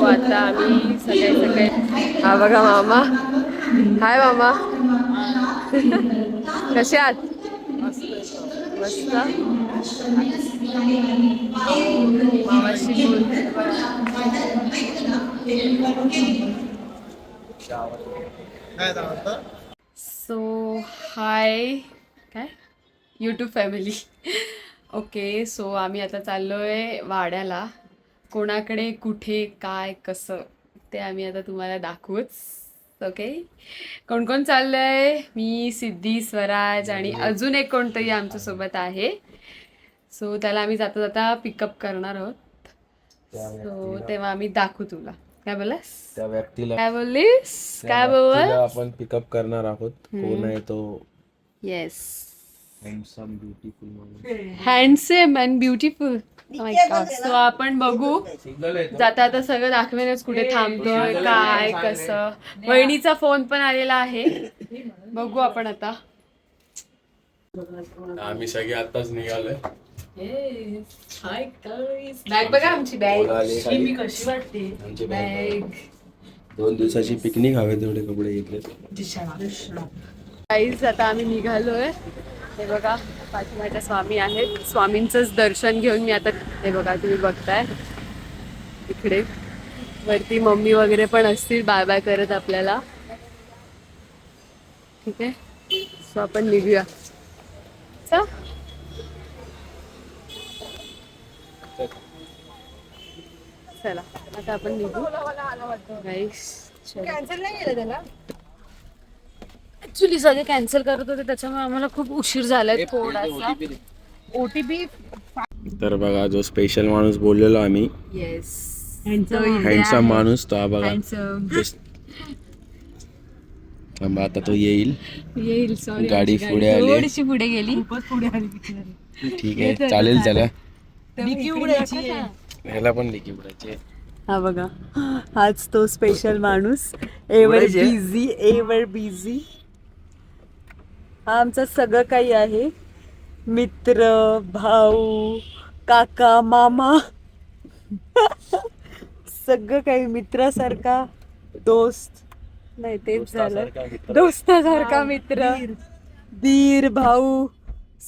आता आम्ही सकाळी सकाळी हा बघा मामा. हाय मामा. कसे आहात? मस्त. मामाशी बोलते सो हाय काय यूट्यूब फॅमिली. ओके सो आम्ही आता चाललोय वाड्याला. कोणाकडे कुठे काय कसं ते आम्ही आता तुम्हाला दाखवूच. ओके कोण कोण चाललंय? मी, सिद्धी, स्वराज आणि अजून एक कोणतरी आमच्यासोबत आहे. सो त्याला आम्ही जाता जाता पिकअप करणार आहोत. सो तेव्हा आम्ही दाखवू तुला. काय बोललास? त्या व्यक्तीला काय बोललीस? काय बोल? आपण पिकअप करणार आहोत. कोण आहे तो? Yes handsome beautiful handsome and beautiful. So आपण बघू जाता आता सगळं दाखवेनच कुठे थांबतोय काय कसं. वहिनीचा फोन पण आलेला आहे. बघू आपण आता. आम्ही सगळे आताच निघालोय. बॅग बघा आमची बॅग मी कशी वाटते बॅग. 2 दिवसाची पिकनिक हवे तेवढे कपडे घेतले. गाईज आता आम्ही निघालोय. हे बघा पाठीमागे स्वामी आहेत. स्वामींचंच दर्शन घेऊन मी आता हे बघा तुम्ही बघताय इकडे वरती मम्मी वगैरे पण असतील बाय बाय करत आपल्याला. ठीक आहे सो आपण निघूया. चला आता आपण निघू. कॅन्सल नाही केलं त्याला. ऍक्च्युली सगळे कॅन्सल करत होते त्याच्यामुळे आम्हाला खूप उशीर झालाय थोडासा. ओटीपी. तर बघा जो स्पेशल माणूस बोललेलो आम्ही. येस हँडसम माणूस तो हा बघा. थांबा आता तो येईल. सॉरी गाडी पुढे आली. थोडीशी पुढे गेली. ठीक आहे चालेल चला. डिकी उघडायची आहे. ह्याला पण लिखी उडायची. हा बघा हाच तो स्पेशल माणूस. Ever busy. हा आमचं सगळं काही आहे. मित्र, भाऊ, काका, मामा सगळं काही मित्रासारखा. दोस्त नाही तेच झालं. दोस्तासारखा मित्र, दीर, भाऊ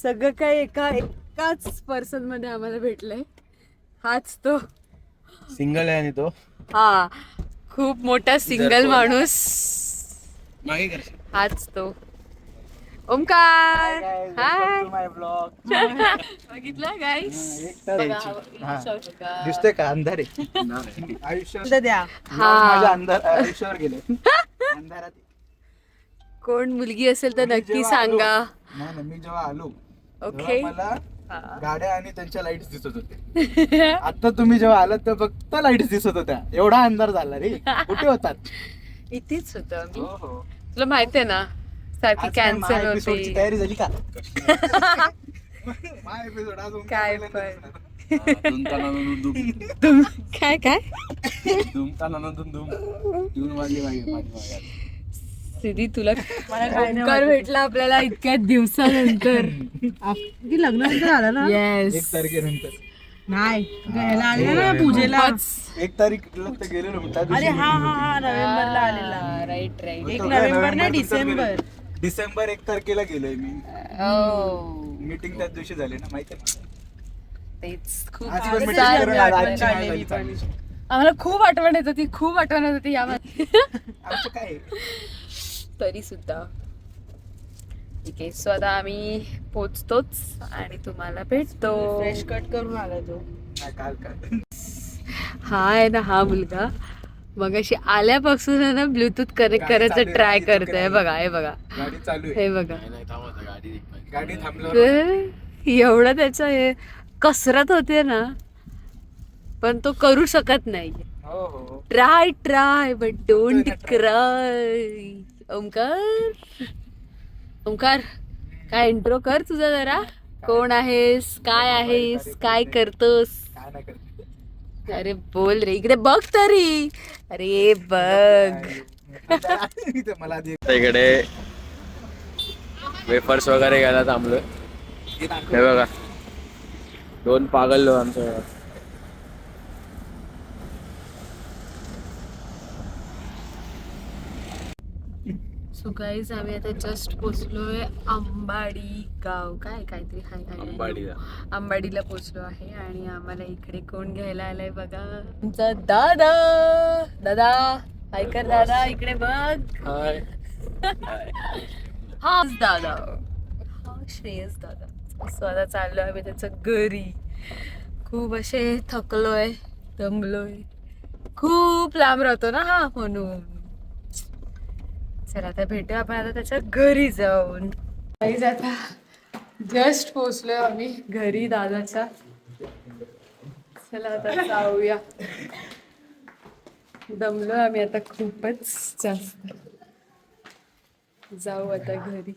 सगळं काही एकाच पर्सन मध्ये आम्हाला भेटलंय. हाच तो सिंगल आहे आणि तो हा खूप मोठा सिंगल माणूस. मागे करशील. हाच तो ओमकार. हाय बघितलं गाईस. दिसतोय का अंधार आहे. आयुष्य द्या हा माझ्या आयुष्यावर गेले अंधारात. कोण मुलगी असेल तर नक्की सांगा. नाही मी जेव्हा आलो ओके मला गाड्या आणि त्यांच्या लाईट्स दिसत होते. आता तुम्ही जेव्हा आलात तर फक्त लाईट्स दिसत होत्या. एवढा अंधार झाला रे. कुठे होतात? इथेच होतं मी. हो तुला माहितीये ना सारखी कॅन्सल होते. तयारी झाली का? एपिसोड अजून काय पण काय काय सिद्धी तुला ओंकार भेटला आपल्याला इतक्या दिवसानंतर. लग्नानंतर आला ना. 1 येस तारखेनंतर. नाही घ्यायला आलेला ना पूजेला. 1 तारीखला तर गेलेलो मी. त्या अरे दिवशी हा नोव्हेंबरला आलेला. राईट 1 नोव्हेंबर नाही डिसेंबर 1 तारखेला गेलोय मी. हो मीटिंग त्याच दिवशी झाली ना माहिती आहे. तेच खूप आज पण दिवस meeting करून आलो. आठवण आजची नाही काढलेली झाली पण. चांगली. आम्हाला खूप आठवण येत होती. खूप आठवण येत होती यामध्ये. आमचं काय आहे? तरी सुद्धा ठीक आहे. सो आता आम्ही पोचतोच आणि तुम्हाला भेटतो. फ्रेश कट करून आला तो. काल हा आहे ना हा मुलगा मगाशी आल्यापासून आहे ना ब्लूटूथ कनेक्ट करायचं ट्राय करतोय. बघा हे बघा गाडी चालू आहे. हे बघा गाडी थांबल्यावर एवढं त्याचं हे कसरत होते ना पण तो करू शकत नाही. हो try but don't cry. Omkar काय इंट्रो कर तुझा जरा. कोण आहेस, काय आहेस, काय करतोस? काय नाही करत. अरे बोल रे इकडे बघ तरी. अरे बघ मला इकडे वेफर्स वगैरे घ्यायला थांबलोय. हे बघा 2 पागल लोक आमच्या. सो गाईज आम्ही आता जस्ट पोचलोय आंबाडी गाव काहीतरी अंबाडीला. आंबाडीला पोचलो आहे आणि आम्हाला इकडे कोण घ्यायला आलाय बघा, आमचा दादा. दादा हाय कर दादा, इकडे बघ. हा दादा, हा श्रेयस दादा. सो आता चाललो आम्ही त्याच्या घरी. खूप असे थकलोय, दमलोय, खूप लांब राहतो ना हा, म्हणून. चला आता भेटू आपण आता त्याच्या घरी जाऊन. काहीच आता जस्ट पोचलोय आम्ही घरी दादाच्या. चला आता जाऊया. दमलोय आम्ही आता खूपच जास्त. जाऊ आता घरी,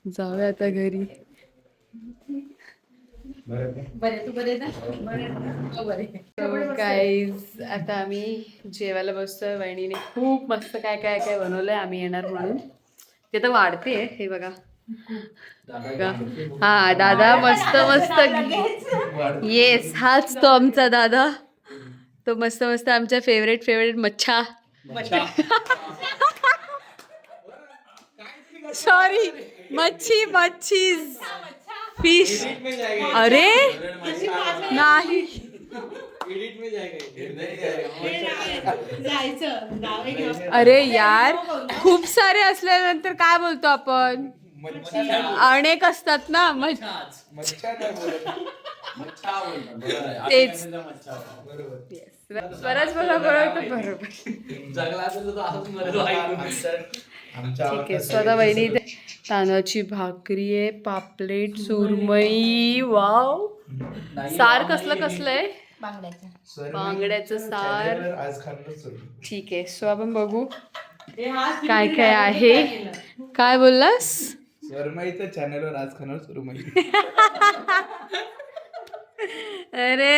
जाऊया आता घरी. गाईज आता आम्ही जेवायला बसतोय. वहिनीने खूप मस्त काय काय काय बनवलंय, आम्ही येणार म्हणून. ते तर वाढते हे बघा. हा दादा मस्त मस्त. येस, हाच तो आमचा दादा. तो मस्त मस्त आमच्या फेवरेट मच्छा. सॉरी, मच्छी फिश. अरे नाही, अरे यार, खूप सारे असल्यानंतर काय बोलतो आपण? अनेक असतात ना. तेच स्वराज बोला बरोबर. ठीक आहे. स्वतः वहिनी तांदळाची भाकरी आहे, पापलेट, सुरमई. वाव. सार कसलं आहे? बांगड्याचं सार. ठीक आहे. सो आपण बघू काय काय आहे. काय बोललास? सुरमईच्या चॅनलवर आज खाणार सुरमई. अरे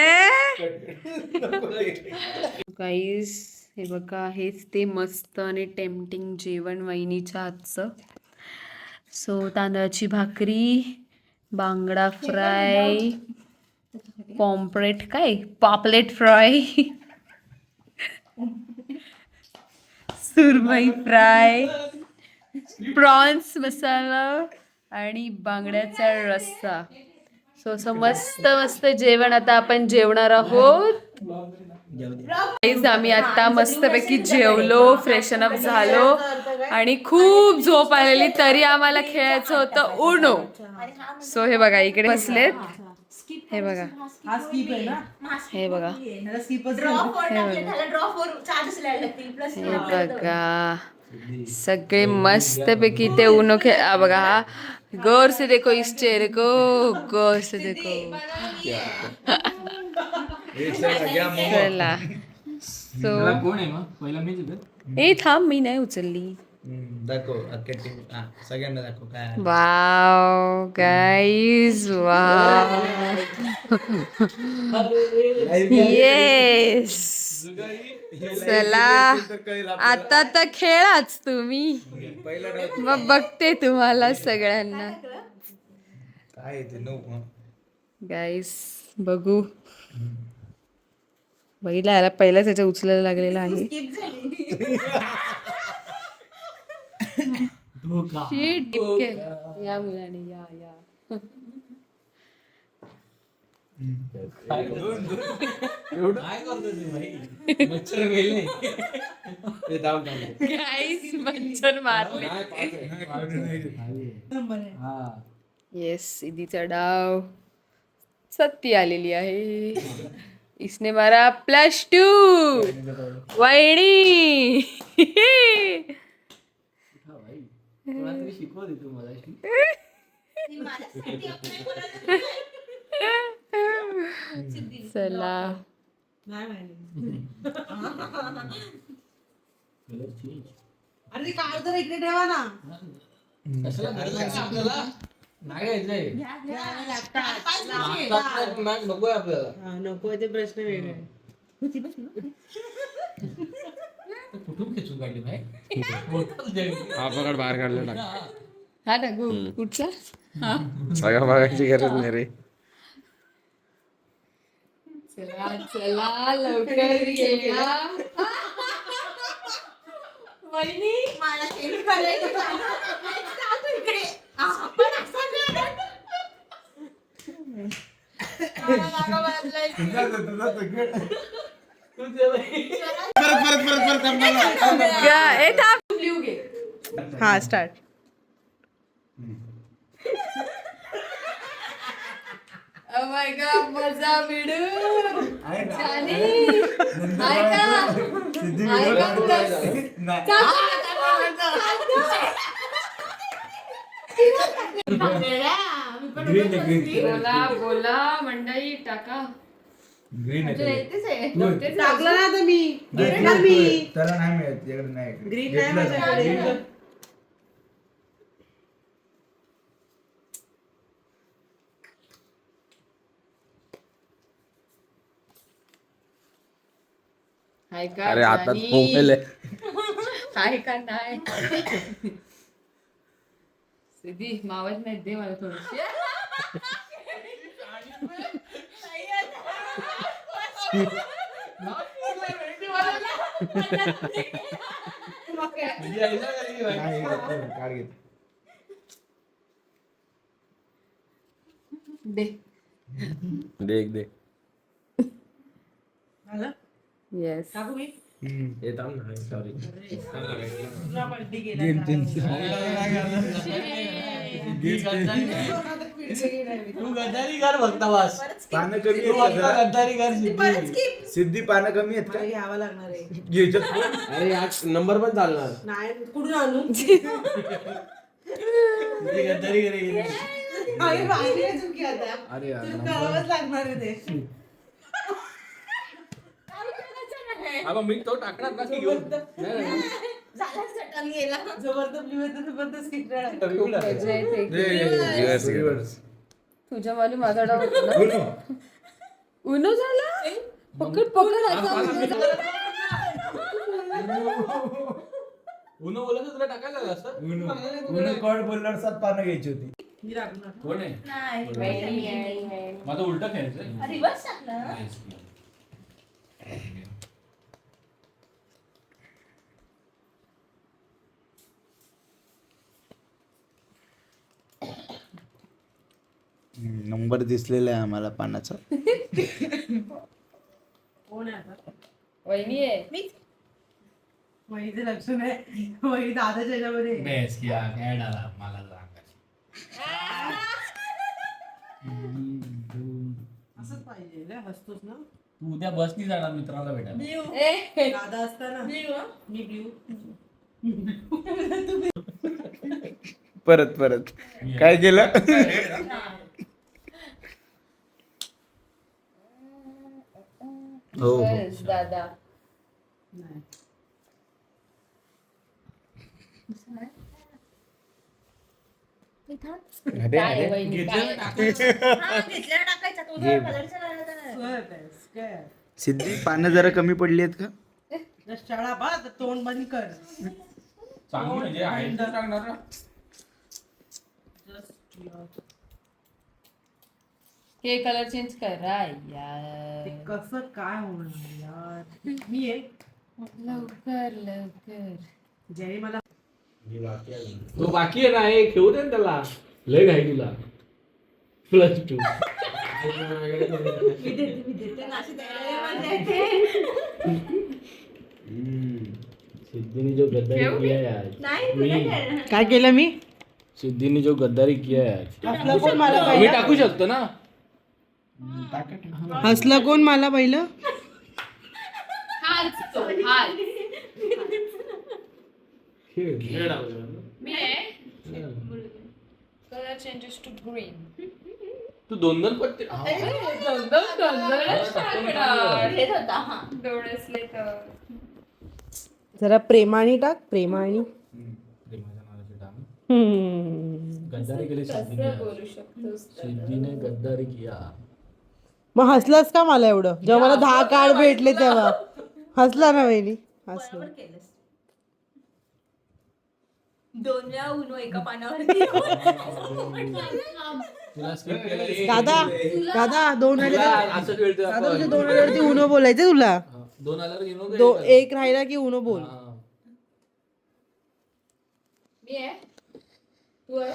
गाईस, हे बघा, हेच ते मस्त आणि टेम्पटिंग जेवण वहिनीच्या हातचं. सो तांदळाची भाकरी, बांगडा फ्राय, पापलेट फ्राय, सुरमई फ्राय, प्रॉन्स मसाला आणि बांगड्याचा रस्सा. सो असं मस्त मस्त जेवण आता आपण जेवणार आहोत. आम्ही आता मस्तपैकी जेवलो, फ्रेशन अप झालो आणि खूप झोप आलेली, तरी आम्हाला खेळायचं होतं उनो. सो हे बघा इकडे बसलेत. हे बघा, हे बघा, हे बघा, सगळे मस्तपैकी ते उनो खेळ. बघा, हा गौर से देखो इस चेहरे को, गौर से देखो. चला. सो ए थांब, मी नाही उचलली. सगळ्यांना दाखव काय. Wow guys, wow. येस. चला आता तर खेळाच तुम्ही, मग बघते तुम्हाला सगळ्यांना. काय गाईस बघू. बघितला, याला पहिलाच याच्या उचलायला लागलेला आहे. Shit, या मुलाने या. गाईस मच्छर मारले. येस, इदीचा डाव सत्ती आलेली आहे. इसने मारा +2. वहिनी चला. अरे काय तर इकडे ठेवा ना. नको ते प्रश्न वेगळे. हा पकड, बाहेर काढलं टाक. हा टाकू कुठचा? सगळं बघायची गरज नाही रे. चला लवकर या. वहिनी मला चेंज करायचं आहे. इकडे आपण असं करणार. मला जागा बदलायची. ब्ल्यू घे. हा स्टार्ट. Oh my God, मजा बिडू. जानी. ऐका. बोला मंडळी टाका. टाकलं ना आता मी. घेतला मी. त्याला नाही मिळत इकडे नाही ग्रीन नाही माझ्याकडे. हाय का अरे आता जानी? मोबाईल आहे. हाय का नाही सिद्धी मावत नाही दे मला थोडीशी. दे देख दे. झालं? येस. टाकू मी? सॉरी. तुला बर्थडे गेला. तू गद्दारी कर फक्त बस. पानं कमी तू आहेत फक्त का? गद्दारी कर सिद्धी. सिद्धी पानं कमी आहेत मला का घ्यावं लागणार आहे. घ्यायच्यात अरे आज नंबर पण चालणार. नाही कुठून आणू? सिद्धी गद्दारी करेल. अरे बाहेर आहे चुकी आता. अरे यार, तुला करावंच लागणार आहे ते. मी तो टाकणार ना की घेऊन. जबरदस्त किटरा आहे. तुझ्या वाली माझा डाव होता ना. उनो झाला पकड पकड आता उन्हा बोलत तुला टाकायला लागलं असतं. कॉड बोलणार 7 पानं घ्यायची होती. मी टाकणार. कोण आहे माझं उलट खेळायचं. नंबर दिसलेला आहे आम्हाला पानाचा. कोण आहे आता? वहिनी आहे. वहिनीचं लक्ष नाही. वहिनी दादाच्या ह्याच्यामध्ये आहे. बेस किया काय डाला मला असंच पाहिजे रे, हसतोस ना. तू उद्या बसनी जाणार मित्राला भेटायला. ए, दादा असताना मी ब्ल्यू. परत परत काय केलं? हो बस, दादा नाही. काय वहिनी काय? स्वर्ग आहे, काय? सिद्धी पानं जरा कमी पडली आहेत का? जस्ट शाळा बा तर तोंड बंद कर. चांगली म्हणजे आहे तर टाकणार ना. हे कलर चेंज करा ते यार. कसं काय होणार यार. मी आहे लवकर लवकर. ज्याने मला तो बाकी आहे ना, हे खेळू दे ना त्याला. लय घाई तुला. +2. सिद्धीने जो गद्दारी किया है आज. काय केलं मी? सिद्धीने जो गद्दारी किया है आज. हसलं कोण मला मी पहिलं? टाकू शकतो ना. हसलं कोण मला पहिलं? हाच तो हाच. खेळ. मी आहे. Colour changes to green. तू 2-2 पट्टे. डोळ्यासले तर जरा प्रेमाने टाक. प्रेमाने. गद्दारी केली सिद्धीने आज. बोलू शकतोस. सिद्धीने गद्दारी किया. मग हसलास का मला एवढं? जेव्हा मला 10 कार्ड भेटले तेव्हा हसला ना वहिनी? हसलो. 2 वेळा उनो एका पानावरती. तुला स्किप केलं. दादा दादा 2 आले तर- असं खेळतोय दादा आपण. तुझे 2 आल्यावरती उनो बोलायचं तुला. हा, 2 आल्यावर घेऊन एक राहिला की उनो बोल. मी आहे तू आहे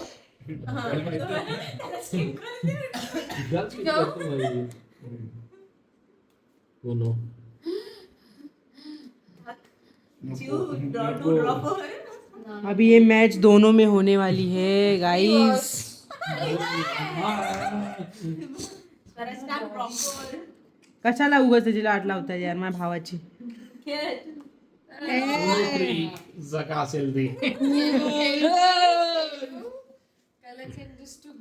अभी ये मैच दोनों में होने वाली है गाइस. कशाला उगाच त्याची लाट लावताय यार माझ्या भावाची. जगा असेल ते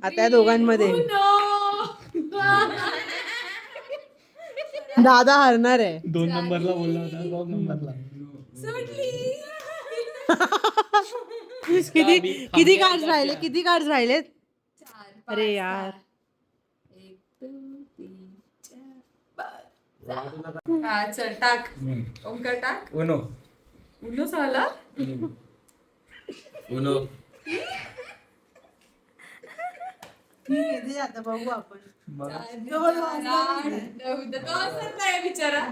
आता या दोघांमध्ये दादा हरणार आहे. 2 नंबरला बोलला होता 2 नंबरला किती कार्ड्स राहिलेत अरे यार. हा चल टाक ओंकार टाक उनो उन्नो झाला आता बघू आपण. बिचारा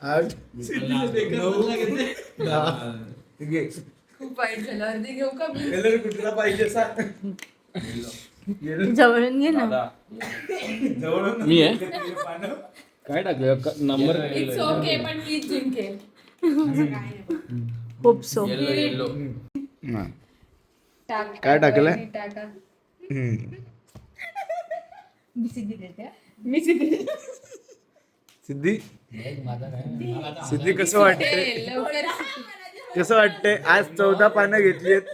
8 खूप वाईट झालं अर्धी घेऊ का मी कलर कुठला पाहिजे सांग. जवळून घे ना. जवळून मी आहे काय टाकलं नंबर इट्स ओके पण प्लीज जिंकेल होप सो. टाक काय टाकलंय? टाका सिद्धी सिद्धी कसं वाटतंय लवकर कसं वाटतंय आज 14 पानं घेतलीत.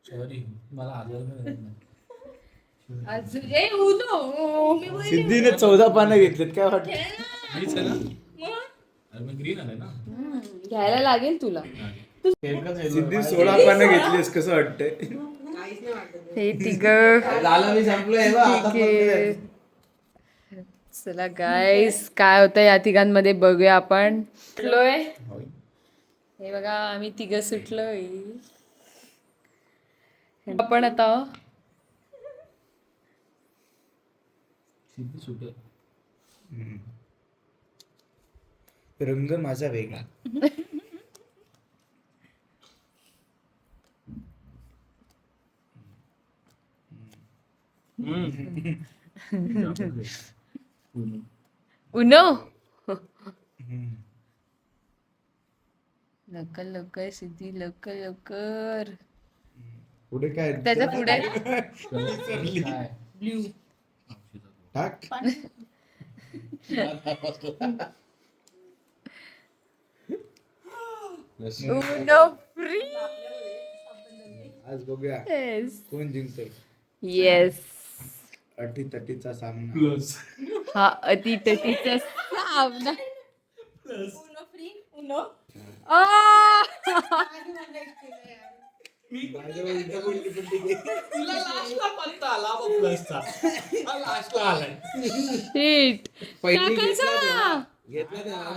सॉरी मला आजार अजून ए उनो सिद्धीने 14 पानं घेतलीत काय वाटतं. मीच आहे ना अरे मी ग्रीन आहे ना घ्यायला लागेल तुला सिद्धी 16 पानं घेतलीस कसं वाटतंय. हे तिघ लाला मी संपलोय चला गाईस काय होतं या तिघांमध्ये बघूया आपण. सुटलोय हे बघा आम्ही तिघ सुटलोय आपण आता सिद्धी सुटेल रंग माझा वेगळा. उनो लवकर लवकर सिद्धी लवकर लवकर पुढे काय त्याच्या पुढे टाक. उनो फ्री आज बघूया येस कोण जिंकतोय. येस अटीतटीचा सामना. हा अतितटीचा सामना तुला लास्टला पत्ता आला बघ प्लसचा लास्टला आलाय शीट टाकायचा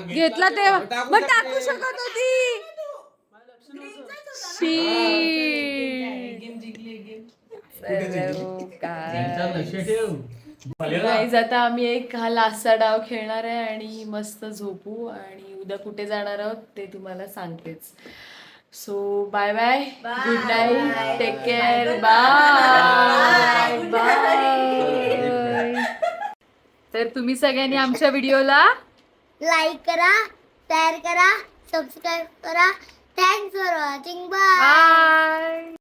घेतला तेव्हा मग टाकू शकत होती गाईज आता आम्ही एक हा लास्टचा डाव खेळणार आहे आणि मस्त झोपू आणि उद्या कुठे जाणार आहोत ते तुम्हाला सांगतेच. So bye bye good night take care bye bye. तर तुम्ही सगळ्यांनी आमच्या व्हिडिओला लाईक करा, शेअर करा, सबस्क्राईब करा. Thanks for watching. Bye. Bye.